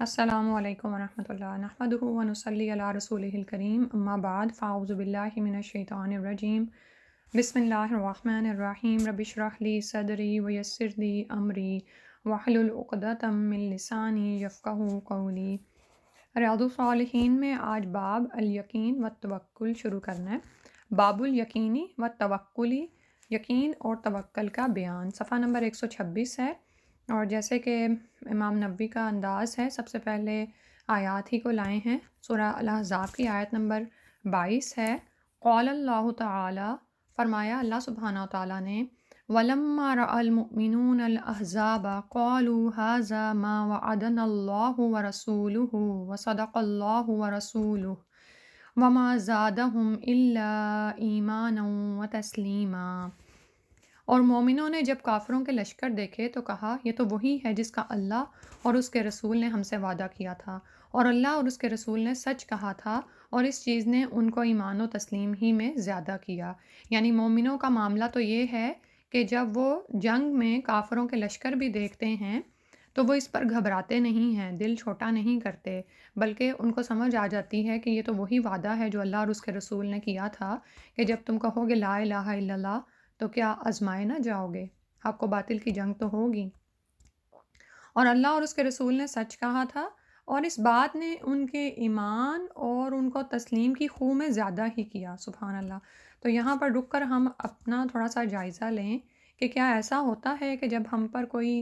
السلام علیکم ورحمۃ اللہ نحمدہ ونصلی علی رسولہ الکریم اما بعد فاعوذ باللہ من الشیطان الرجیم بسم اللہ الرحمن الرحیم رب اشرح لی صدری ویسر لی امری واحلل عقدۃ من لسانی یفقہوا قولی۔ ریاض الصالحین میں آج باب الیقین والتوکل شروع کرنا ہے۔ باب الیقینی والتوکلی، یقین اور توکل کا بیان، صفحہ نمبر 126 ہے۔ اور جیسے کہ امام نووی کا انداز ہے، سب سے پہلے آیات ہی کو لائے ہیں۔ سورہ الاحزاب کی آیت نمبر 22 ہے۔ قال اللہ تعالی، فرمایا اللہ سبحانہ و تعالیٰ نے، وَلَمَّا رَأَى الْمُؤْمِنُونَ الْأَحْزَابَ قَالُوا هَذَا مَا وَعَدَنَا اللَّهُ وَرَسُولُهُ وَصَدَقَ اللَّهُ وَرَسُولُهُ وَمَا زَادَهُمْ إِلَّا إِيمَانًا وَتَسْلِيمًا۔ اور مومنوں نے جب کافروں کے لشکر دیکھے تو کہا، یہ تو وہی ہے جس کا اللہ اور اس کے رسول نے ہم سے وعدہ کیا تھا، اور اللہ اور اس کے رسول نے سچ کہا تھا، اور اس چیز نے ان کو ایمان و تسلیم ہی میں زیادہ کیا۔ یعنی مومنوں کا معاملہ تو یہ ہے کہ جب وہ جنگ میں کافروں کے لشکر بھی دیکھتے ہیں تو وہ اس پر گھبراتے نہیں ہیں، دل چھوٹا نہیں کرتے، بلکہ ان کو سمجھ آ جاتی ہے کہ یہ تو وہی وعدہ ہے جو اللہ اور اس کے رسول نے کیا تھا کہ جب تم کہو گے لا الہ الا اللہ تو کیا آزمائے نہ جاؤ گے، حق و باطل کی جنگ تو ہوگی، اور اللہ اور اس کے رسول نے سچ کہا تھا، اور اس بات نے ان کے ایمان اور ان کو تسلیم کی خو میں زیادہ ہی کیا۔ سبحان اللہ۔ تو یہاں پر رک کر ہم اپنا تھوڑا سا جائزہ لیں کہ کیا ایسا ہوتا ہے کہ جب ہم پر کوئی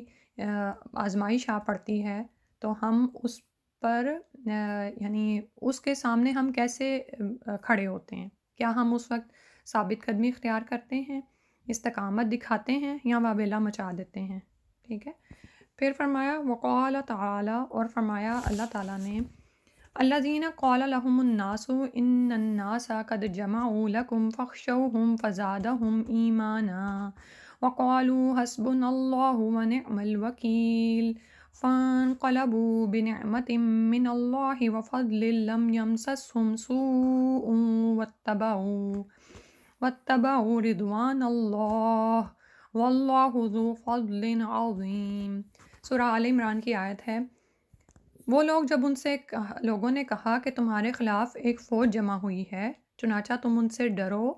آزمائش آ پڑتی ہے تو ہم اس پر یعنی اس کے سامنے ہم کیسے کھڑے ہوتے ہیں؟ کیا ہم اس وقت ثابت قدمی اختیار کرتے ہیں، استقامت دکھاتے ہیں، یا وابیلا مچا دیتے ہیں؟ ٹھیک ہے۔ پھر فرمایا وقال تعالی، اور فرمایا اللہ تعالیٰ نے، الذین قال لهم الناس ان الناس قد جمعوا لكم فاخشوهم فزادهم ایمانا وقالوا حسبنا اللہ ونعم الوکیل فانقلبوا بنعمة من اللہ وفضل لم يمسسهم سوء واتبعوا رضوان اللہ واللہ ذو فضل عظیم۔ سورہ آل عمران کی آیت ہے۔ وہ لوگ جب ان سے لوگوں نے کہا کہ تمہارے خلاف ایک فوج جمع ہوئی ہے، چنانچہ تم ان سے ڈرو،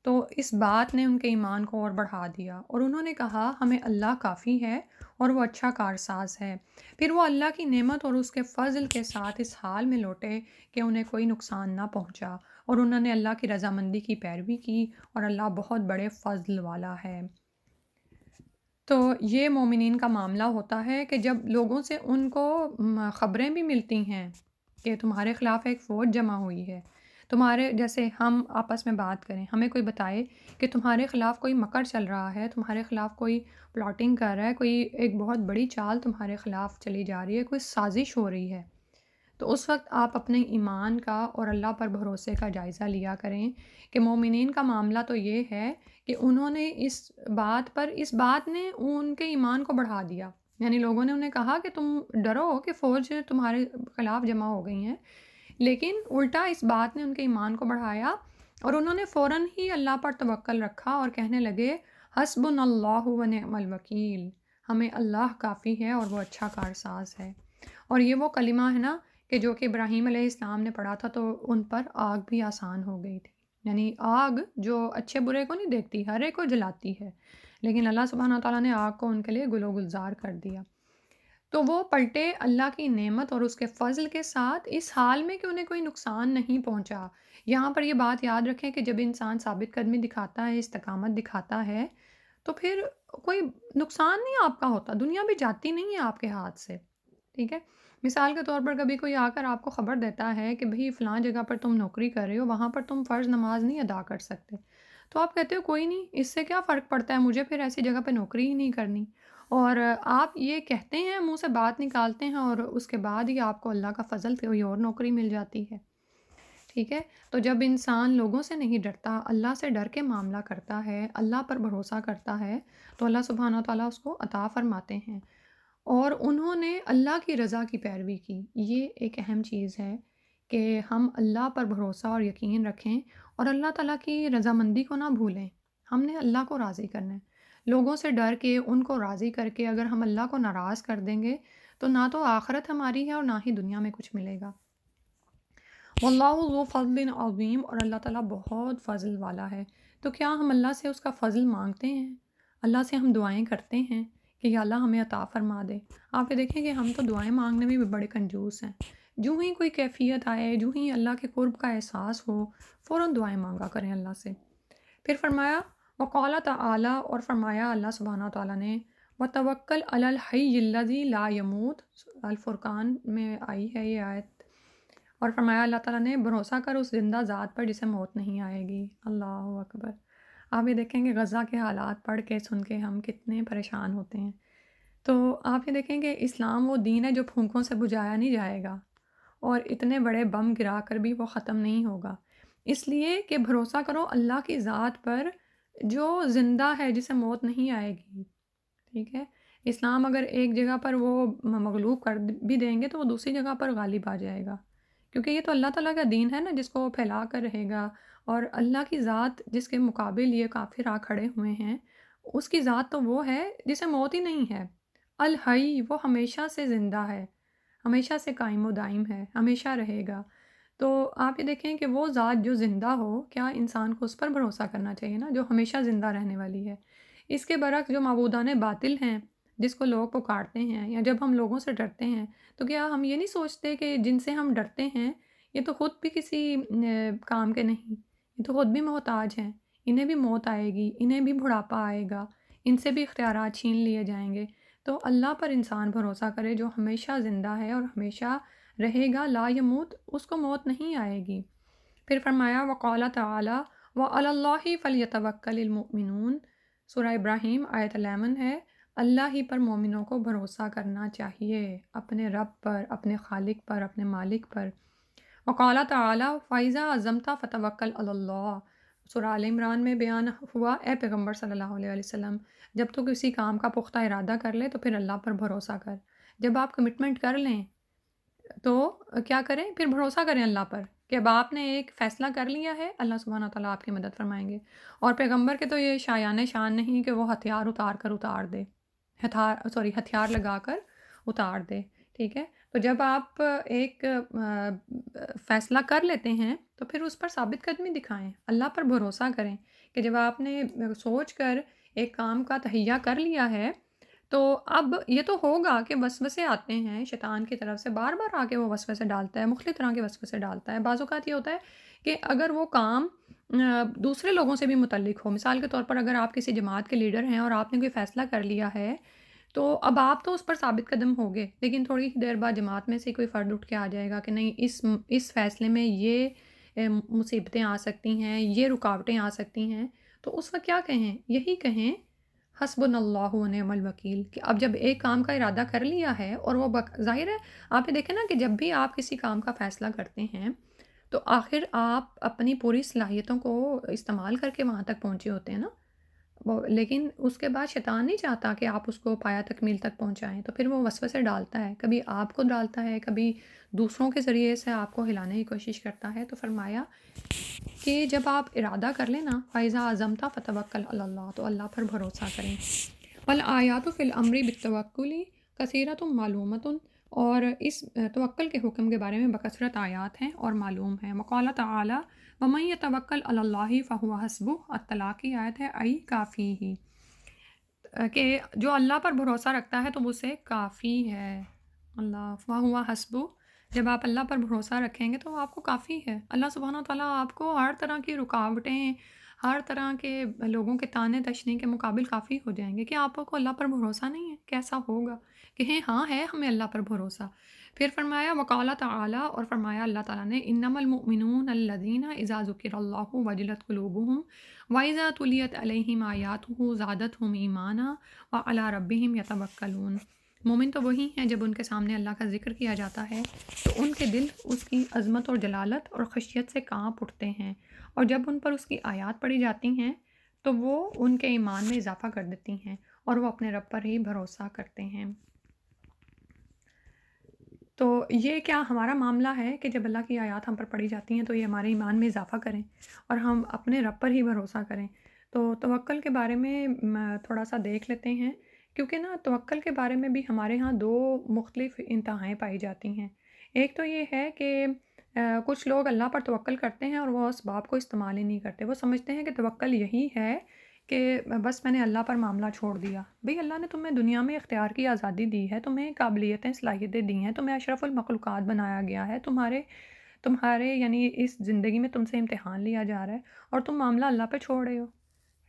تو اس بات نے ان کے ایمان کو اور بڑھا دیا، اور انہوں نے کہا ہمیں اللہ کافی ہے اور وہ اچھا کارساز ہے۔ پھر وہ اللہ کی نعمت اور اس کے فضل کے ساتھ اس حال میں لوٹے کہ انہیں کوئی نقصان نہ پہنچا، اور انہوں نے اللہ کی رضامندی کی پیروی کی، اور اللہ بہت بڑے فضل والا ہے۔ تو یہ مومنین کا معاملہ ہوتا ہے کہ جب لوگوں سے ان کو خبریں بھی ملتی ہیں کہ تمہارے خلاف ایک فوج جمع ہوئی ہے، تمہارے جیسے ہم آپس میں بات کریں، ہمیں کوئی بتائے کہ تمہارے خلاف کوئی مکر چل رہا ہے، تمہارے خلاف کوئی پلاٹنگ کر رہا ہے، کوئی ایک بہت بڑی چال تمہارے خلاف چلی جا رہی ہے، کوئی سازش ہو رہی ہے، تو اس وقت آپ اپنے ایمان کا اور اللہ پر بھروسے کا جائزہ لیا کریں کہ مومنین کا معاملہ تو یہ ہے کہ انہوں نے اس بات نے ان کے ایمان کو بڑھا دیا۔ یعنی لوگوں نے انہیں کہا کہ تم ڈرو کہ فوج تمہارے خلاف جمع ہو گئی ہیں، لیکن الٹا اس بات نے ان کے ایمان کو بڑھایا، اور انہوں نے فوراً ہی اللہ پر توکل رکھا اور کہنے لگے حسبنا اللہ ونعم الوکیل، ہمیں اللہ کافی ہے اور وہ اچھا کارساز ہے۔ اور یہ وہ کلمہ ہے نا کہ جو کہ ابراہیم علیہ السلام نے پڑھا تھا تو ان پر آگ بھی آسان ہو گئی تھی۔ یعنی آگ جو اچھے برے کو نہیں دیکھتی، ہر ایک کو جلاتی ہے، لیکن اللہ سبحانہ تعالیٰ نے آگ کو ان کے لیے گل و گلزار کر دیا۔ تو وہ پلٹے اللہ کی نعمت اور اس کے فضل کے ساتھ اس حال میں کہ انہیں کوئی نقصان نہیں پہنچا۔ یہاں پر یہ بات یاد رکھیں کہ جب انسان ثابت قدمی دکھاتا ہے، استقامت دکھاتا ہے، تو پھر کوئی نقصان نہیں آپ کا ہوتا، دنیا بھی جاتی نہیں ہے آپ کے ہاتھ سے، ٹھیک ہے۔ مثال کے طور پر کبھی کوئی آ کر آپ کو خبر دیتا ہے کہ بھئی فلاں جگہ پر تم نوکری کر رہے ہو، وہاں پر تم فرض نماز نہیں ادا کر سکتے، تو آپ کہتے ہو کوئی نہیں، اس سے کیا فرق پڑتا ہے، مجھے پھر ایسی جگہ پہ نوکری ہی نہیں کرنی، اور آپ یہ کہتے ہیں، منہ سے بات نکالتے ہیں، اور اس کے بعد ہی آپ کو اللہ کا فضل سے کوئی اور نوکری مل جاتی ہے، ٹھیک ہے۔ تو جب انسان لوگوں سے نہیں ڈرتا، اللہ سے ڈر کے معاملہ کرتا ہے، اللہ پر بھروسہ کرتا ہے، تو اللہ سبحانہ تعالیٰ اس کو عطا فرماتے ہیں۔ اور انہوں نے اللہ کی رضا کی پیروی کی، یہ ایک اہم چیز ہے کہ ہم اللہ پر بھروسہ اور یقین رکھیں، اور اللہ تعالیٰ کی رضامندی کو نہ بھولیں، ہم نے اللہ کو راضی کرنا ہے۔ لوگوں سے ڈر کے ان کو راضی کر کے اگر ہم اللہ کو ناراض کر دیں گے تو نہ تو آخرت ہماری ہے اور نہ ہی دنیا میں کچھ ملے گا۔ واللہ ذو فضل عظیم، اور اللہ تعالیٰ بہت فضل والا ہے۔ تو کیا ہم اللہ سے اس کا فضل مانگتے ہیں؟ اللہ سے ہم دعائیں کرتے ہیں کہ یا اللہ ہمیں عطا فرما دے؟ آپ یہ دیکھیں کہ ہم تو دعائیں مانگنے میں بھی بڑے کنجوس ہیں۔ جو ہی کوئی کیفیت آئے، جو ہی اللہ کے قرب کا احساس ہو، فوراً دعائیں مانگا کریں اللہ سے۔ پھر فرمایا وقال تعالی، اور فرمایا اللہ سبحانہ تعالیٰ نے وتوکل علی الحی الذی لا یموت، الفرقان میں آئی ہے یہ آیت۔ اور فرمایا اللہ تعالیٰ نے بھروسہ کر اس زندہ ذات پر جسے موت نہیں آئے گی۔ اللہ اکبر۔ آپ یہ دیکھیں کہ غزہ کے حالات پڑھ کے سن کے ہم کتنے پریشان ہوتے ہیں۔ تو آپ یہ دیکھیں کہ اسلام وہ دین ہے جو پھونکوں سے بجھایا نہیں جائے گا، اور اتنے بڑے بم گرا کر بھی وہ ختم نہیں ہوگا، اس لیے کہ بھروسہ کرو اللہ کی ذات پر جو زندہ ہے، جسے موت نہیں آئے گی۔ ٹھیک ہے، اسلام اگر ایک جگہ پر وہ مغلوب کر بھی دیں گے تو وہ دوسری جگہ پر غالب آ جائے گا، کیونکہ یہ تو اللہ تعالیٰ کا دین ہے نا جس کو وہ پھیلا کر رہے گا۔ اور اللہ کی ذات جس کے مقابل یہ کافر آ کھڑے ہوئے ہیں، اس کی ذات تو وہ ہے جسے موت ہی نہیں ہے۔ الحی، وہ ہمیشہ سے زندہ ہے، ہمیشہ سے قائم و دائم ہے، ہمیشہ رہے گا۔ تو آپ یہ دیکھیں کہ وہ ذات جو زندہ ہو، کیا انسان کو اس پر بھروسہ کرنا چاہیے نا، جو ہمیشہ زندہ رہنے والی ہے۔ اس کے برعکس جو معبودان باطل ہیں، جس کو لوگ پکارتے ہیں، یا جب ہم لوگوں سے ڈرتے ہیں تو کیا ہم یہ نہیں سوچتے کہ جن سے ہم ڈرتے ہیں یہ تو خود بھی کسی کام کے نہیں، یہ تو خود بھی محتاج ہیں، انہیں بھی موت آئے گی، انہیں بھی بڑھاپا آئے گا، ان سے بھی اختیارات چھین لیے جائیں گے۔ تو اللہ پر انسان بھروسہ کرے جو ہمیشہ زندہ ہے اور ہمیشہ رہے گا، لا یموت، اس کو موت نہیں آئے گی۔ پھر فرمایا وقال تعالی وعلی اللہ فلیتوکل المؤمنون، سورہ ابراہیم آیت 11 ہے۔ اللہ ہی پر مومنوں کو بھروسہ کرنا چاہیے، اپنے رب پر، اپنے خالق پر، اپنے مالک پر۔ وقال تعالی فَإِذَا عَزَمْتَ فَتَوَكَّلْ عَلَى اللَّهِ، سورہ آل عمران میں بیان ہوا اے پیغمبر صلی اللہ علیہ وسلم، جب تو کسی کام کا پختہ ارادہ کر لے تو پھر اللہ پر بھروسہ کر۔ جب آپ کمٹمنٹ کر لیں تو کیا کریں؟ پھر بھروسہ کریں اللہ پر کہ اب آپ نے ایک فیصلہ کر لیا ہے، اللہ سبحانہ تعالیٰ آپ کی مدد فرمائیں گے۔ اور پیغمبر کے تو یہ شایان شان نہیں کہ وہ ہتھیار اتار دے، ہتھیار لگا کر اتار دے۔ ٹھیک ہے، تو جب آپ ایک فیصلہ کر لیتے ہیں تو پھر اس پر ثابت قدمی دکھائیں، اللہ پر بھروسہ کریں کہ جب آپ نے سوچ کر ایک کام کا تہیہ کر لیا ہے تو اب یہ تو ہوگا کہ وسوسے آتے ہیں شیطان کی طرف سے، بار بار آ کے وہ وسوسے ڈالتا ہے، مختلف طرح کے وسوسے ڈالتا ہے۔ بعض اوقات یہ ہوتا ہے کہ اگر وہ کام دوسرے لوگوں سے بھی متعلق ہو، مثال کے طور پر اگر آپ کسی جماعت کے لیڈر ہیں اور آپ نے کوئی فیصلہ کر لیا ہے تو اب آپ تو اس پر ثابت قدم ہوگے، لیکن تھوڑی دیر بعد جماعت میں سے کوئی فرد اٹھ کے آ جائے گا کہ نہیں، اس فیصلے میں یہ مصیبتیں آ سکتی ہیں، یہ رکاوٹیں آ سکتی ہیں، تو اس وقت کیا کہیں؟ یہی کہیں حسبنا اللہ و نعم الوکیل، کہ اب جب ایک کام کا ارادہ کر لیا ہے اور وہ ظاہر ہے آپ یہ دیکھیں نا کہ جب بھی آپ کسی کام کا فیصلہ کرتے ہیں تو آخر آپ اپنی پوری صلاحیتوں کو استعمال کر کے وہاں تک پہنچے ہوتے ہیں نا، لیکن اس کے بعد شیطان نہیں چاہتا کہ آپ اس کو پایا تکمیل تک پہنچائیں، تو پھر وہ وسوسے ڈالتا ہے، کبھی آپ کو ڈالتا ہے، کبھی دوسروں کے ذریعے سے آپ کو ہلانے کی کوشش کرتا ہے۔ تو فرمایا کہ جب آپ ارادہ کر لیں نا، فَإِذَا عَزَمْتَ فَتَوَكَّلْ عَلَى اللَّهِ، تو اللہ پر بھروسہ کریں۔ وَالْآيَاتُ فِي الْأَمْرِ بِالتَّوَكُّلِ كَثِيرَةٌ مَعْلُومَةٌ، اور اس توکل کے حکم کے بارے میں بکثرت آیات ہیں اور معلوم ہیں۔ وقال تعالی وَمَن يَتَوَكَّلْ عَلَى اللَّهِ فَهُوَ حَسْبُهُ، الطلاق کی آیت ہے، ای کافی ہی، کہ جو اللہ پر بھروسہ رکھتا ہے تو وہ اسے کافی ہے۔ اللہ فَهُوَ حَسْبُهُ، جب آپ اللہ پر بھروسہ رکھیں گے تو آپ کو کافی ہے۔ اللہ سبحانہ تعالیٰ آپ کو ہر طرح کی رکاوٹیں، ہر طرح کے لوگوں کے طعنے تشنی کے مقابل کافی ہو جائیں گے۔ کہ آپ کو اللہ پر بھروسہ نہیں ہے؟ کیسا ہوگا؟ کہیں ہاں ہے ہمیں اللہ پر بھروسہ۔ پھر فرمایا وقال تعالی، اور فرمایا اللہ تعالیٰ نے انما المؤمنون الذین اذا ذکر اللہ وجلت قلوبہم واذا تلیت علیہم آیاتہ زادتہم ایمانا وعلی ربہم یتوکلون۔ مومن تو وہی ہیں جب ان کے سامنے اللہ کا ذکر کیا جاتا ہے تو ان کے دل اس کی عظمت اور جلالت اور خشیت سے کانپ اٹھتے ہیں، اور جب ان پر اس کی آیات پڑھی جاتی ہیں تو وہ ان کے ایمان میں اضافہ کر دیتی ہیں اور وہ اپنے رب پر ہی بھروسہ کرتے ہیں۔ تو یہ کیا ہمارا معاملہ ہے کہ جب اللہ کی آیات ہم پر پڑھی جاتی ہیں تو یہ ہمارے ایمان میں اضافہ کریں اور ہم اپنے رب پر ہی بھروسہ کریں؟ تو توکل کے بارے میں تھوڑا سا دیکھ لیتے ہیں، کیونکہ نا توکل کے بارے میں بھی ہمارے ہاں 2 مختلف انتہائیں پائی جاتی ہیں۔ ایک تو یہ ہے کہ کچھ لوگ اللہ پر توکل کرتے ہیں اور وہ اسباب کو استعمال ہی نہیں کرتے۔ وہ سمجھتے ہیں کہ توکل یہی ہے کہ بس میں نے اللہ پر معاملہ چھوڑ دیا۔ بھئی اللہ نے تمہیں دنیا میں اختیار کی آزادی دی ہے، تمہیں قابلیتیں، صلاحیتیں دی ہیں، تمہیں اشرف المخلوقات بنایا گیا ہے، تمہارے یعنی اس زندگی میں تم سے امتحان لیا جا رہا ہے اور تم معاملہ اللہ پہ چھوڑ رہے ہو،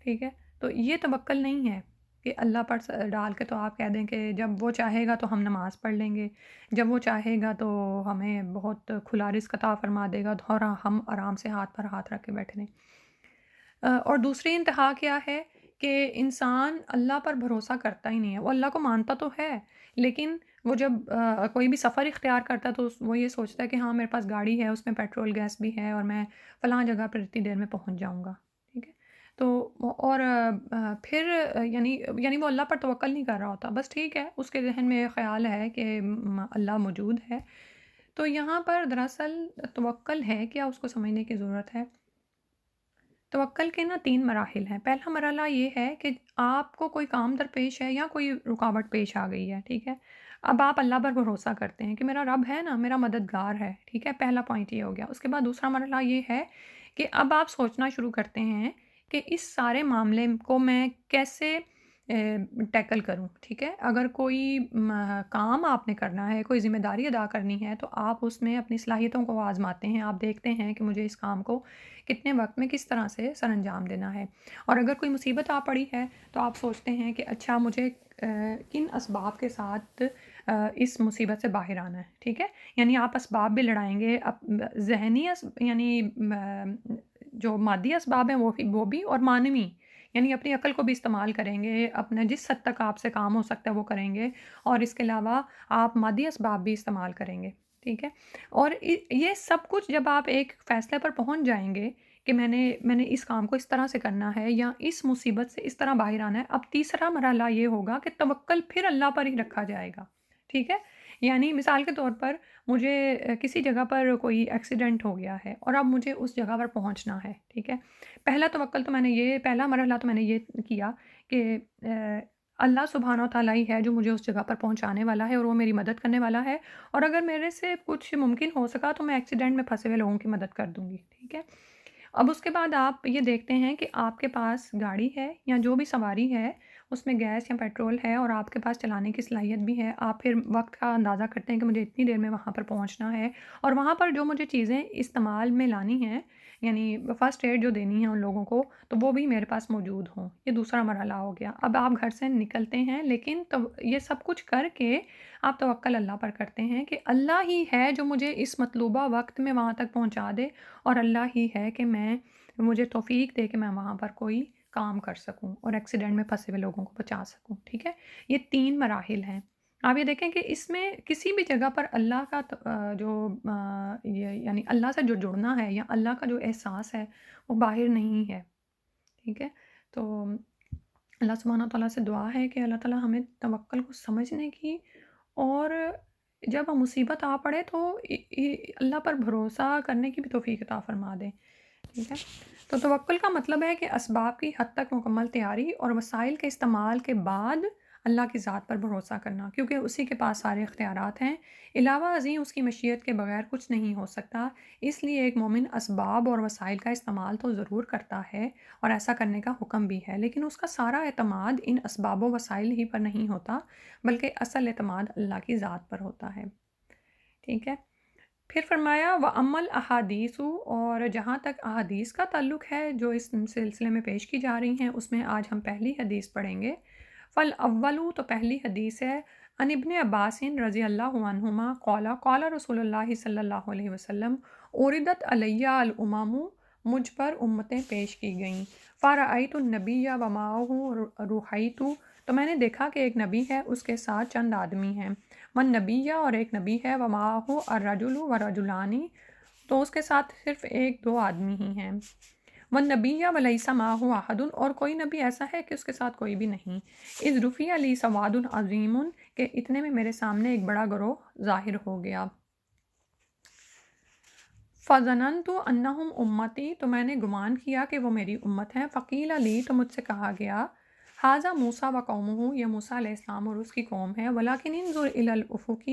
ٹھیک ہے؟ تو یہ توکل نہیں ہے کہ اللہ پر ڈال کے تو آپ کہہ دیں کہ جب وہ چاہے گا تو ہم نماز پڑھ لیں گے، جب وہ چاہے گا تو ہمیں بہت کھلا رزق عطا فرما دے گا اور ہم آرام سے ہاتھ پر ہاتھ رکھ کے بیٹھے رہیں۔ اور دوسری انتہا کیا ہے کہ انسان اللہ پر بھروسہ کرتا ہی نہیں ہے، وہ اللہ کو مانتا تو ہے، لیکن وہ جب کوئی بھی سفر اختیار کرتا ہے تو وہ یہ سوچتا ہے کہ ہاں میرے پاس گاڑی ہے، اس میں پیٹرول گیس بھی ہے اور میں فلاں جگہ پر اتنی دیر میں پہنچ جاؤں گا، ٹھیک ہے؟ تو اور پھر یعنی وہ اللہ پر توکل نہیں کر رہا ہوتا، بس ٹھیک ہے، اس کے ذہن میں یہ خیال ہے کہ اللہ موجود ہے۔ تو یہاں پر دراصل توکل ہے کیا، اس کو سمجھنے کی ضرورت ہے۔ توکل کے نا 3 مراحل ہیں۔ پہلا مرحلہ یہ ہے کہ آپ کو کوئی کام درپیش ہے یا کوئی رکاوٹ پیش آ گئی ہے، ٹھیک ہے؟ اب آپ اللہ پر بھروسہ کرتے ہیں کہ میرا رب ہے نا، میرا مددگار ہے، ٹھیک ہے؟ پہلا پوائنٹ یہ ہو گیا۔ اس کے بعد دوسرا مرحلہ یہ ہے کہ اب آپ سوچنا شروع کرتے ہیں کہ اس سارے معاملے کو میں کیسے ٹیکل کروں، ٹھیک ہے؟ اگر کوئی کام آپ نے کرنا ہے، کوئی ذمہ داری ادا کرنی ہے تو آپ اس میں اپنی صلاحیتوں کو آزماتے ہیں، آپ دیکھتے ہیں کہ مجھے اس کام کو کتنے وقت میں کس طرح سے سر انجام دینا ہے۔ اور اگر کوئی مصیبت آ پڑی ہے تو آپ سوچتے ہیں کہ اچھا مجھے کن اسباب کے ساتھ اس مصیبت سے باہر آنا ہے، ٹھیک ہے؟ یعنی آپ اسباب بھی لڑائیں گے، ذہنی یعنی جو مادی اسباب ہیں وہ بھی اور معنوی، یعنی اپنی عقل کو بھی استعمال کریں گے، اپنا جس حد تک آپ سے کام ہو سکتا ہے وہ کریں گے، اور اس کے علاوہ آپ مادی اسباب بھی استعمال کریں گے، ٹھیک ہے؟ اور یہ سب کچھ جب آپ ایک فیصلے پر پہنچ جائیں گے کہ میں نے اس کام کو اس طرح سے کرنا ہے یا اس مصیبت سے اس طرح باہر آنا ہے، اب تیسرا مرحلہ یہ ہوگا کہ توکل پھر اللہ پر ہی رکھا جائے گا، ٹھیک ہے؟ یعنی مثال کے طور پر مجھے کسی جگہ پر کوئی ایکسیڈنٹ ہو گیا ہے اور اب مجھے اس جگہ پر پہنچنا ہے، ٹھیک ہے؟ پہلا مرحلہ تو میں نے یہ کیا کہ اللہ سبحانہ و تعالیٰ ہی ہے جو مجھے اس جگہ پر پہنچانے والا ہے اور وہ میری مدد کرنے والا ہے، اور اگر میرے سے کچھ ممکن ہو سکا تو میں ایکسیڈنٹ میں پھنسے ہوئے لوگوں کی مدد کر دوں گی، ٹھیک ہے؟ اب اس کے بعد آپ یہ دیکھتے ہیں کہ آپ کے پاس گاڑی ہے یا جو بھی سواری ہے اس میں گیس یا پیٹرول ہے اور آپ کے پاس چلانے کی صلاحیت بھی ہے، آپ پھر وقت کا اندازہ کرتے ہیں کہ مجھے اتنی دیر میں وہاں پر پہنچنا ہے اور وہاں پر جو مجھے چیزیں استعمال میں لانی ہیں، یعنی فرسٹ ایڈ جو دینی ہے ان لوگوں کو، تو وہ بھی میرے پاس موجود ہوں۔ یہ دوسرا مرحلہ ہو گیا۔ اب آپ گھر سے نکلتے ہیں، لیکن یہ سب کچھ کر کے آپ توکل اللہ پر کرتے ہیں کہ اللہ ہی ہے جو مجھے اس مطلوبہ وقت میں وہاں تک پہنچا دے، اور اللہ ہی ہے کہ مجھے توفیق دے کہ میں وہاں پر کوئی کام کر سکوں اور ایکسیڈنٹ میں پھنسے ہوئے لوگوں کو بچا سکوں، ٹھیک ہے؟ یہ 3 مراحل ہیں۔ آپ یہ دیکھیں کہ اس میں کسی بھی جگہ پر اللہ کا یعنی اللہ سے جو جڑنا ہے یا اللہ کا جو احساس ہے وہ باہر نہیں ہے، ٹھیک ہے؟ تو اللہ سبحانہ تعالیٰ سے دعا ہے کہ اللہ تعالیٰ ہمیں توکل کو سمجھنے کی، اور جب مصیبت آ پڑے تو اللہ پر بھروسہ کرنے کی بھی توفیق عطا فرما دے، ٹھیک ہے؟ تو توکل کا مطلب ہے کہ اسباب کی حد تک مکمل تیاری اور وسائل کے استعمال کے بعد اللہ کی ذات پر بھروسہ کرنا، کیونکہ اسی کے پاس سارے اختیارات ہیں، علاوہ ازیں اس کی مشیت کے بغیر کچھ نہیں ہو سکتا۔ اس لیے ایک مومن اسباب اور وسائل کا استعمال تو ضرور کرتا ہے اور ایسا کرنے کا حکم بھی ہے، لیکن اس کا سارا اعتماد ان اسباب و وسائل ہی پر نہیں ہوتا، بلکہ اصل اعتماد اللہ کی ذات پر ہوتا ہے، ٹھیک ہے؟ پھر فرمایا وَأَمَّا الْأَحَادِيثُ، اور جہاں تک احادیث کا تعلق ہے جو اس سلسلے میں پیش کی جا رہی ہیں، اس میں آج ہم پہلی حدیث پڑھیں گے۔ فَالْأَوَّلُ، تو پہلی حدیث ہے، عن ابن عباس رضی اللہ عنہما قال قال رسول اللہ صلی اللہ علیہ وسلم عُرِضَتْ عَلَيَّ الْأُمَمُ، مجھ پر امتیں پیش کی گئیں، فَرَأَيْتُ النَّبِيَّ وَمَعَهُ رُحَيْتُ، تو میں نے دیکھا کہ ایک نبی ہے، اس کے ساتھ چند آدمی ہیں، والنبیہ، اور ایک نبی ہے، وَمَعَهُ الرَّجُلُ وَرَجُلَانِ، تو اس کے ساتھ صرف ایک دو آدمی ہی ہیں، والنبیہ وَلَيْسَ مَعَهُ أَحَدٌ، اور کوئی نبی ایسا ہے کہ اس کے ساتھ کوئی بھی نہیں، اِذْ رُفِعَ لِي سَوَادٌ عَظِيمٌ، کہ اتنے میں میرے سامنے ایک بڑا گروہ ظاہر ہو گیا، فظننت انہم امتی، تو میں نے گمان کیا کہ وہ میری امت ہیں۔ فقیل لی، تو مجھ سے کہا گیا، ھذا موسیٰ و قومہ، یہ موسیٰ علیہ السلام اور اس کی قوم ہے۔ ولیکن انظر الی الافق،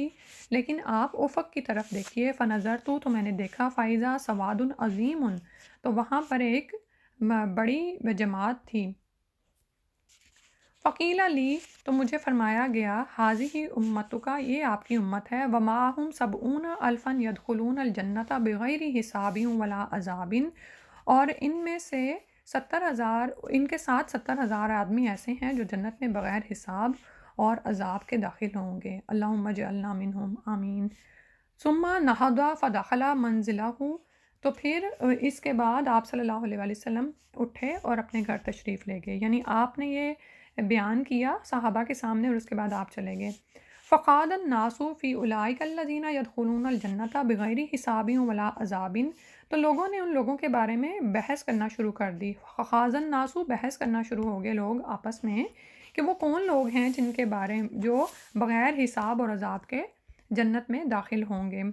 لیکن آپ افق کی طرف دیکھیے۔ فنظرت، تو میں نے دیکھا، فاذا سواد عظیم، تو وہاں پر ایک بڑی جماعت تھی۔ فقیل لی، تو مجھے فرمایا گیا، ھذہ امتک، یہ آپ کی امت ہے۔ ومعہم سبعون الفا یدخلون الجنۃ بغیر حساب ولا عذاب، اور ان میں سے 70,000، ان کے ساتھ 70,000 آدمی ایسے ہیں جو جنت میں بغیر حساب اور عذاب کے داخل ہوں گے۔ اللہم اجعلنا منہم، آمین۔ ثم نہض فدخل منزلہ، تو پھر اس کے بعد آپ صلی اللہ علیہ وآلہ وسلم اٹھے اور اپنے گھر تشریف لے گئے، یعنی آپ نے یہ بیان کیا صحابہ کے سامنے اور اس کے بعد آپ چلے گئے۔ فقاد الناس فی اولئک الذین یدخلون الجنۃ بغیر حساب ولا عذاب، تو لوگوں نے ان لوگوں کے بارے میں بحث کرنا شروع کر دی۔ فقاض الناس، بحث کرنا شروع ہو گئے لوگ آپس میں کہ وہ کون لوگ ہیں جن کے بارے جو بغیر حساب اور عذاب کے جنت میں داخل ہوں گے۔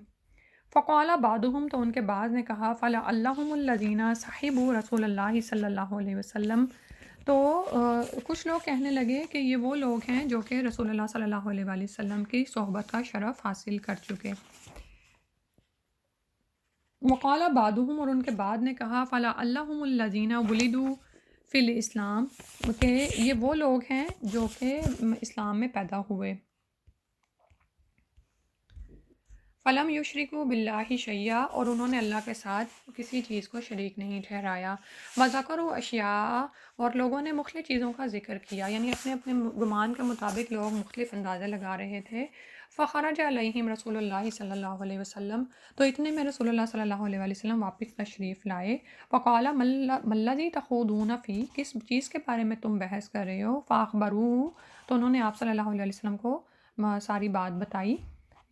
فقال بعضهم، تو ان کے بعض نے کہا، فلعلهم الذین صحبوا رسول اللہ صلی اللہ علیہ وسلم، تو کچھ لوگ کہنے لگے کہ یہ وہ لوگ ہیں جو کہ رسول اللہ صلی اللہ علیہ وآلہ وسلم کی صحبت کا شرف حاصل کر چکے۔ وقال بعضهم، اور ان کے بعد نے کہا، فلعلهم الذین ولدوا فی الاسلام، کہ یہ وہ لوگ ہیں جو کہ اسلام میں پیدا ہوئے۔ فلم یشرکوا باللہ شیئا، اور انہوں نے اللہ کے ساتھ کسی چیز کو شریک نہیں ٹھہرایا۔ وذکروا اشیاء، اور لوگوں نے مختلف چیزوں کا ذکر کیا، یعنی اپنے اپنے گمان کے مطابق لوگ مختلف اندازے لگا رہے تھے۔ فخرج علیہم رسول اللہ صلی اللہ علیہ وسلم، تو اتنے میں رسول اللہ صلی اللہ علیہ وآلہ وسلم واپس تشریف لائے۔ فقال ملذی تخوضون فی، کس چیز کے بارے میں تم بحث کر رہے ہو؟ فاخبروہ، تو انہوں نے آپ صلی اللہ علیہ وسلم کو ساری بات بتائی،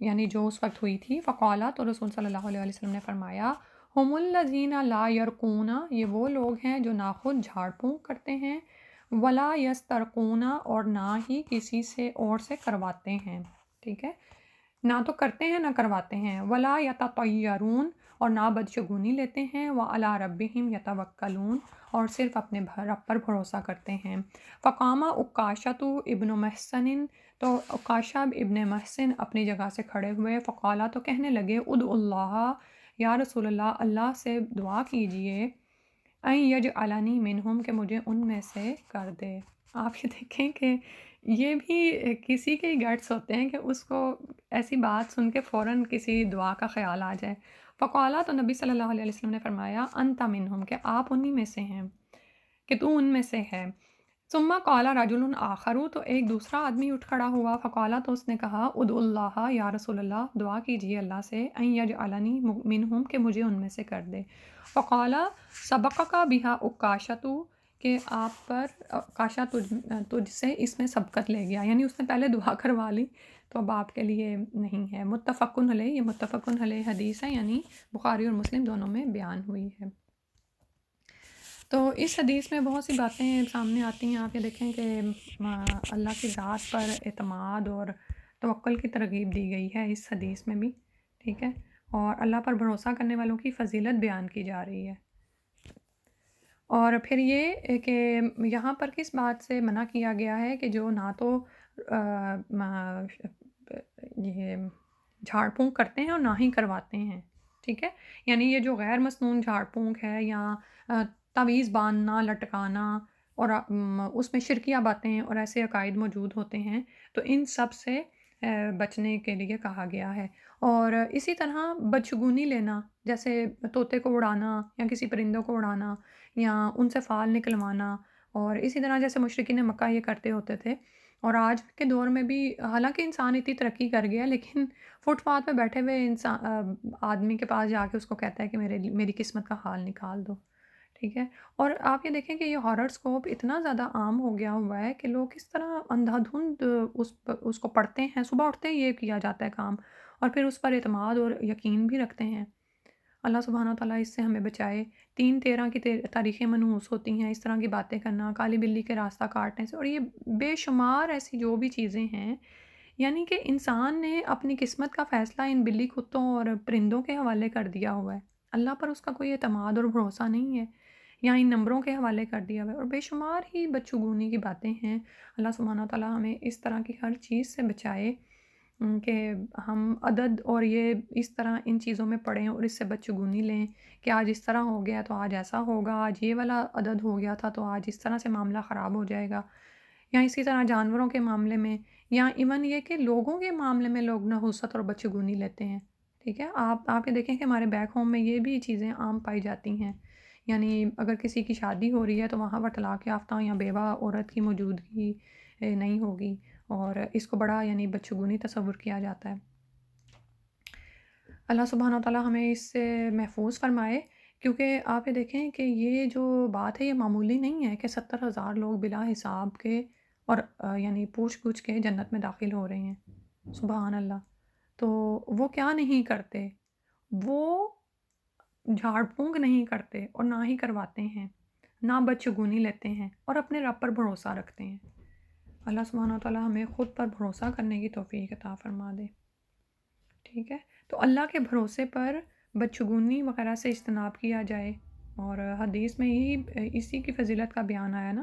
یعنی جو اس وقت ہوئی تھی۔ فقالا، تو رسول صلی اللہ علیہ وسلم نے فرمایا، ہم الذین لا یرقون، یہ وہ لوگ ہیں جو نہ خود جھاڑ پھونک کرتے ہیں، ولا یسترقون، اور نہ ہی کسی سے اور سے کرواتے ہیں، ٹھیک ہے، نہ تو کرتے ہیں نہ کرواتے ہیں۔ ولا یتطیرون، اور نہ بدشگونی لیتے ہیں۔ وعلی ربہم یتوکلون، اور صرف اپنے رب پر بھروسہ کرتے ہیں۔ فقام عکاشۃ ابن محسن، تو عکاشہ ابن محسن اپنی جگہ سے کھڑے ہوئے۔ فقالا، تو کہنے لگے، ادعوا اللہ، یا رسول اللہ، اللہ سے دعا کیجئے، ان یجعلنی منہم، کہ مجھے ان میں سے کر دے۔ آپ یہ دیکھیں کہ یہ بھی کسی کے گٹس ہوتے ہیں کہ اس کو ایسی بات سن کے فوراً کسی دعا کا خیال آ جائے۔ فقالا، تو نبی صلی اللہ علیہ وسلم نے فرمایا، انت منہم، کہ آپ انہی میں سے ہیں، کہ تو ان میں سے ہے۔ ثم قال رجل آخر، تو ایک دوسرا آدمی اٹھ کھڑا ہوا۔ فقالا، تو اس نے کہا، ادعوا اللہ، یا رسول اللہ، دعا کیجئے اللہ سے، ان یجعلنی منہم، کہ مجھے ان میں سے کر دے۔ فقالا سبقک بہا عکاشۃ، کہ آپ پر عکاشہ تجھ سے اس میں سبقت لے گیا، یعنی اس نے پہلے دعا کروا لی تو اب آپ کے لیے نہیں ہے۔ متفقن علیہ، یہ متفقن علیہ حدیث ہے، یعنی بخاری اور مسلم دونوں میں بیان ہوئی ہے۔ تو اس حدیث میں بہت سی باتیں سامنے آتی ہیں۔ آپ یہ دیکھیں کہ اللہ کی ذات پر اعتماد اور توکل کی ترغیب دی گئی ہے اس حدیث میں بھی، ٹھیک ہے، اور اللہ پر بھروسہ کرنے والوں کی فضیلت بیان کی جا رہی ہے۔ اور پھر یہ کہ یہاں پر کس بات سے منع کیا گیا ہے کہ جو نہ تو یہ جھاڑ پھونک کرتے ہیں اور نہ ہی کرواتے ہیں، ٹھیک ہے، یعنی یہ جو غیر مسنون جھاڑ پھونک ہے یا تعویذ باندھنا، لٹکانا، اور اس میں شرکیہ باتیں اور ایسے عقائد موجود ہوتے ہیں، تو ان سب سے بچنے کے لیے کہا گیا ہے۔ اور اسی طرح بدشگونی لینا، جیسے طوطے کو اڑانا یا کسی پرندوں کو اڑانا یا ان سے فال نکلوانا، اور اسی طرح جیسے مشرکین مکہ یہ کرتے ہوتے تھے، اور آج کے دور میں بھی حالانکہ انسان اتنی ترقی کر گیا، لیکن فٹ پاتھ پہ بیٹھے ہوئے انسان آدمی کے پاس جا کے اس کو کہتا ہے کہ میری قسمت کا حال نکال دو، ٹھیک ہے۔ اور آپ یہ دیکھیں کہ یہ ہارر سکوپ اتنا زیادہ عام ہو گیا ہوا ہے کہ لوگ کس طرح اندھا دھند اس کو پڑھتے ہیں، صبح اٹھتے ہی یہ کیا جاتا ہے کام، اور پھر اس پر اعتماد اور یقین بھی رکھتے ہیں۔ اللہ سبحانہ وتعالیٰ اس سے ہمیں بچائے۔ 3/13 کی تاریخیں منحوس ہوتی ہیں، اس طرح کی باتیں کرنا، کالی بلی کے راستہ کاٹنے سے، اور یہ بے شمار ایسی جو بھی چیزیں ہیں، یعنی کہ انسان نے اپنی قسمت کا فیصلہ ان بلی کتوں اور پرندوں کے حوالے کر دیا ہوا ہے۔ اللہ پر اس کا کوئی اعتماد اور بھروسہ نہیں ہے، یا ان نمبروں کے حوالے کر دیا ہوا ہے، اور بے شمار ہی بدشگونی کی باتیں ہیں۔ اللہ سبحانہ وتعالیٰ ہمیں اس طرح کی ہر چیز سے بچائے کہ ہم عدد اور یہ اس طرح ان چیزوں میں پڑھیں اور اس سے بدشگونی لیں کہ آج اس طرح ہو گیا تو آج ایسا ہوگا، آج یہ والا عدد ہو گیا تھا تو آج اس طرح سے معاملہ خراب ہو جائے گا، یا اسی طرح جانوروں کے معاملے میں، یا ایون یہ کہ لوگوں کے معاملے میں لوگ نحوست اور بدشگونی لیتے ہیں۔ ٹھیک ہے، آپ یہ دیکھیں کہ ہمارے بیک ہوم میں یہ بھی چیزیں عام پائی جاتی ہیں، یعنی اگر کسی کی شادی ہو رہی ہے تو وہاں پر طلاق یافتہ یا بیوہ عورت کی موجودگی نہیں ہوگی، اور اس کو بڑا یعنی بدشگونی تصور کیا جاتا ہے۔ اللہ سبحانہ وتعالیٰ ہمیں اس سے محفوظ فرمائے، کیونکہ آپ یہ دیکھیں کہ یہ جو بات ہے یہ معمولی نہیں ہے کہ 70,000 لوگ بلا حساب کے اور یعنی پوچھ گچھ کے جنت میں داخل ہو رہے ہیں، سبحان اللہ۔ تو وہ کیا نہیں کرتے، وہ جھاڑ پھونک نہیں کرتے اور نہ ہی کرواتے ہیں، نہ بدشگونی لیتے ہیں، اور اپنے رب پر بھروسہ رکھتے ہیں۔ اللہ سبحانہ وتعالیٰ ہمیں خود پر بھروسہ کرنے کی توفیق عطا فرما دے۔ ٹھیک ہے، تو اللہ کے بھروسے پر بدشگونی وغیرہ سے اجتناب کیا جائے، اور حدیث میں یہی اسی کی فضیلت کا بیان آیا نا۔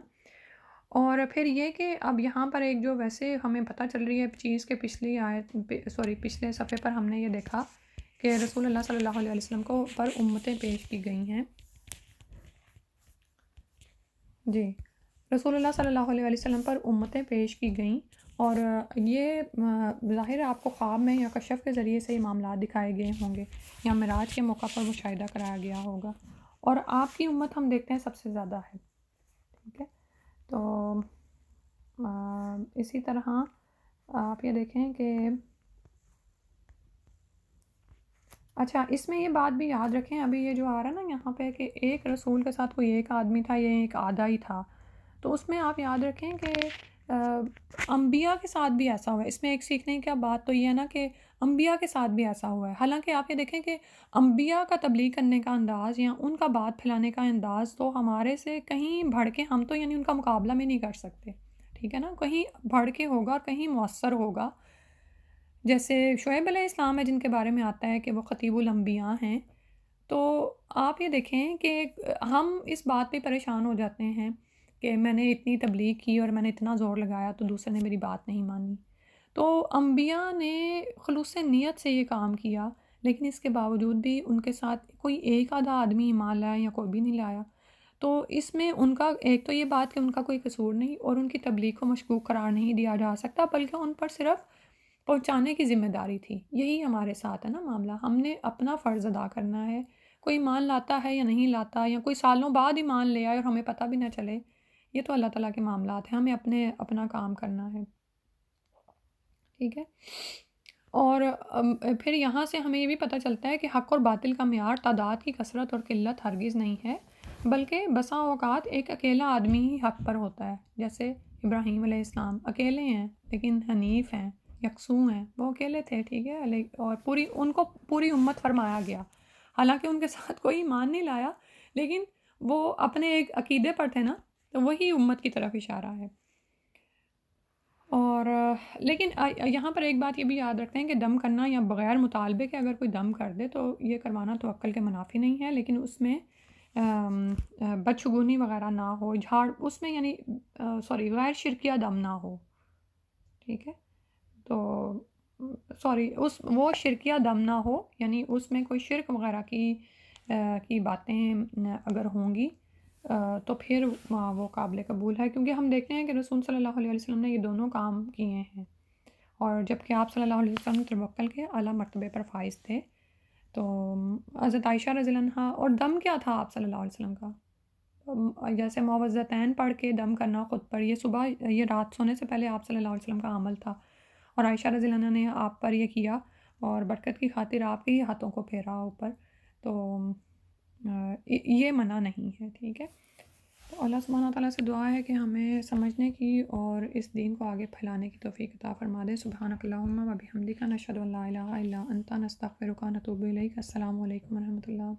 اور پھر یہ کہ اب یہاں پر ایک جو ویسے ہمیں پتہ چل رہی ہے چیز کے پچھلے صفحے پر ہم نے یہ دیکھا کہ رسول اللہ صلی اللہ علیہ وسلم کو پر امتیں پیش کی گئی ہیں۔ جی، رسول اللہ صلی اللہ علیہ وسلم پر امتیں پیش کی گئیں، اور یہ ظاہر ہے آپ کو خواب میں یا کشف کے ذریعے سے یہ معاملات دکھائے گئے ہوں گے، یا معراج کے موقع پر مشاہدہ کرایا گیا ہوگا، اور آپ کی امت ہم دیکھتے ہیں سب سے زیادہ ہے۔ ٹھیک ہے، تو اسی طرح آپ یہ دیکھیں کہ اچھا، اس میں یہ بات بھی یاد رکھیں، ابھی یہ جو آ رہا ہے نا یہاں پہ کہ ایک رسول کے ساتھ کوئی ایک آدمی تھا، یہ ایک آدھا ہی تھا، تو اس میں آپ یاد رکھیں کہ انبیاء کے ساتھ بھی ایسا ہوا ہے۔ اس میں ایک سیکھنے کی کیا بات تو یہ ہے نا کہ انبیاء کے ساتھ بھی ایسا ہوا ہے، حالانکہ آپ یہ دیکھیں کہ انبیاء کا تبلیغ کرنے کا انداز یا ان کا بات پھیلانے کا انداز تو ہمارے سے کہیں بڑھ کے، ہم تو یعنی ان کا مقابلہ میں نہیں کر سکتے، ٹھیک ہے نا، کہیں بڑھ کے ہوگا اور کہیں مؤثر ہوگا۔ جیسے شعیب علیہ السلام ہے جن کے بارے میں آتا ہے کہ وہ خطیب الانبیاء ہیں، تو آپ یہ دیکھیں کہ ہم اس بات پہ پریشان ہو جاتے ہیں کہ میں نے اتنی تبلیغ کی اور میں نے اتنا زور لگایا تو دوسرے نے میری بات نہیں مانی۔ تو انبیاء نے خلوص نیت سے یہ کام کیا، لیکن اس کے باوجود بھی ان کے ساتھ کوئی ایک آدھا آدمی ایمان لایا یا کوئی بھی نہیں لایا، تو اس میں ان کا ایک تو یہ بات کہ ان کا کوئی قصور نہیں، اور ان کی تبلیغ کو مشکوک قرار نہیں دیا جا سکتا، بلکہ ان پر صرف پہنچانے کی ذمہ داری تھی۔ یہی ہمارے ساتھ ہے نا معاملہ، ہم نے اپنا فرض ادا کرنا ہے، کوئی ایمان لاتا ہے یا نہیں لاتا، یا کوئی سالوں بعد ایمان لے آئے اور ہمیں پتہ بھی نہ چلے، یہ تو اللہ تعالیٰ کے معاملات ہیں، ہمیں اپنا کام کرنا ہے۔ ٹھیک ہے، اور پھر یہاں سے ہمیں یہ بھی پتہ چلتا ہے کہ حق اور باطل کا معیار تعداد کی کثرت اور قلت ہرگز نہیں ہے، بلکہ بسا اوقات ایک اکیلا آدمی ہی حق پر ہوتا ہے، جیسے ابراہیم علیہ السلام اکیلے ہیں لیکن حنیف ہیں، یکسو ہیں، وہ اکیلے تھے، ٹھیک ہے، اور ان کو پوری امت فرمایا گیا، حالانکہ ان کے ساتھ کوئی ایمان نہیں لایا، لیکن وہ اپنے ایک عقیدے پر تھے نا، تو وہی امت کی طرف اشارہ ہے۔ اور لیکن یہاں پر ایک بات یہ بھی یاد رکھتے ہیں کہ دم کرنا یا بغیر مطالبے کے اگر کوئی دم کر دے تو یہ کروانا تو عقل کے منافی نہیں ہے، لیکن اس میں بدشگونی وغیرہ نہ ہو، اس میں یعنی غیر شرکیہ دم نہ ہو، ٹھیک ہے، تو وہ شرکیہ دم نہ ہو، یعنی اس میں کوئی شرک وغیرہ کی باتیں اگر ہوں گی تو پھر وہ قابل قبول ہے، کیونکہ ہم دیکھتے ہیں کہ رسول صلی اللہ علیہ وسلم نے یہ دونوں کام کیے ہیں، اور جبکہ آپ صلی اللہ علیہ وسلم توکل کے اعلیٰ مرتبے پر فائز تھے۔ تو حضرت عائشہ رضی اللہ عنہا، اور دم کیا تھا آپ صلی اللہ علیہ وسلم کا، جیسے معوذتین پڑھ کے دم کرنا خود پر، یہ رات سونے سے پہلے آپ صلی اللہ علیہ وسلم کا عمل تھا، اور عائشہ رضی اللہ عنہا نے آپ پر یہ کیا، اور برکت کی خاطر آپ کے ہی ہاتھوں کو پھیرا اوپر، تو یہ منع نہیں ہے، ٹھیک ہے۔ تو اللہ سبحانہ تعالیٰ سے دعا ہے کہ ہمیں سمجھنے کی اور اس دین کو آگے پھیلانے کی توفیق عطا فرما دے۔ سبحانک اللہم و بحمدک، نشہد ان لا الہ الا انت، نستغفرک و نتوب الیک۔ السلام علیکم و رحمۃ اللہ۔